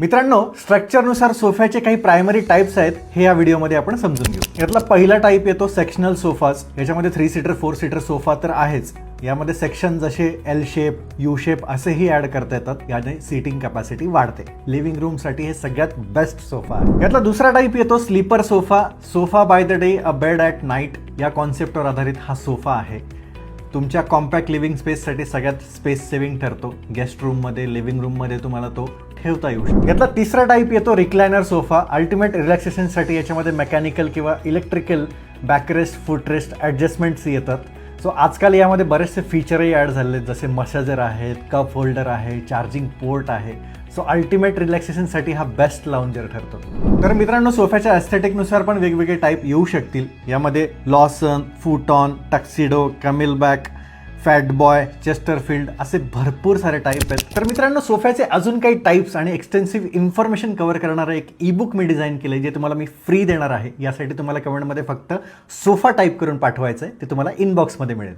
मित्रांनो, स्ट्रक्चरनुसार सोफ्याचे काही primary types आहेत हे या व्हिडिओमध्ये आपण समजून घेऊ. यातला पहिला टाइप येतो सेक्शनल सोफाज. याच्यामध्ये 3 सीटर 4 सीटर सोफा तर आहेच. यामध्ये सेक्शन जसे एल शेप, यू शेप असेही ऍड करता येतात. याने सीटिंग कॅपॅसिटी वाढते. लिव्हिंग रूम साठी हे सगळ्यात बेस्ट सोफा आहे. यातला दुसरा टाइप येतो sleeper sofa. Sofa by the day a bed at night या कॉन्सेप्टवर आधारित हा सोफा आहे. तुमच्या कॉम्पॅक्ट लिव्हिंग स्पेससाठी सगळ्यात स्पेस सेव्हिंग ठरतो. गेस्ट रूममध्ये, लिव्हिंग रूममध्ये तुम्हाला तो ठेवता येऊ शकतो. यातला तिसरा टाइप येतो रिक्लायनर सोफा. अल्टिमेट रिलॅक्सेशनसाठी याच्यामध्ये मेकॅनिकल किंवा इलेक्ट्रिकल बॅकरेस्ट, फुटरेस्ट ॲडजस्टमेंट्स येतात. सो आजकाल यामध्ये बरेचसे फीचरही ॲड झाले आहेत, जसे मसाजर आहेत, कप होल्डर आहे, चार्जिंग पोर्ट आहे. सो अल्टिमेट रिलॅक्सेशनसाठी हा बेस्ट लाउंजर ठरतो. तर मित्रांनो, सोफ्याच्या एस्थेटिकनुसार पण वेगवेगळे टाईप येऊ शकतील. यामध्ये Lawson, futon, tuxedo, camelback, fat boy, chesterfield असे भरपूर सारे टाईप आहेत. तर मित्रांनो, सोफ्याचे अजून काही टाईप्स आणि एक्सटेन्सिव्ह इन्फॉर्मेशन कव्हर करणारं एक ई-बुक मी डिझाईन केलं आहे, जे तुम्हाला मी फ्री देणार आहे. यासाठी तुम्हाला कमेंटमध्ये फक्त सोफा टाईप करून पाठवायचं आहे. ते तुम्हाला इनबॉक्समध्ये मिळेल.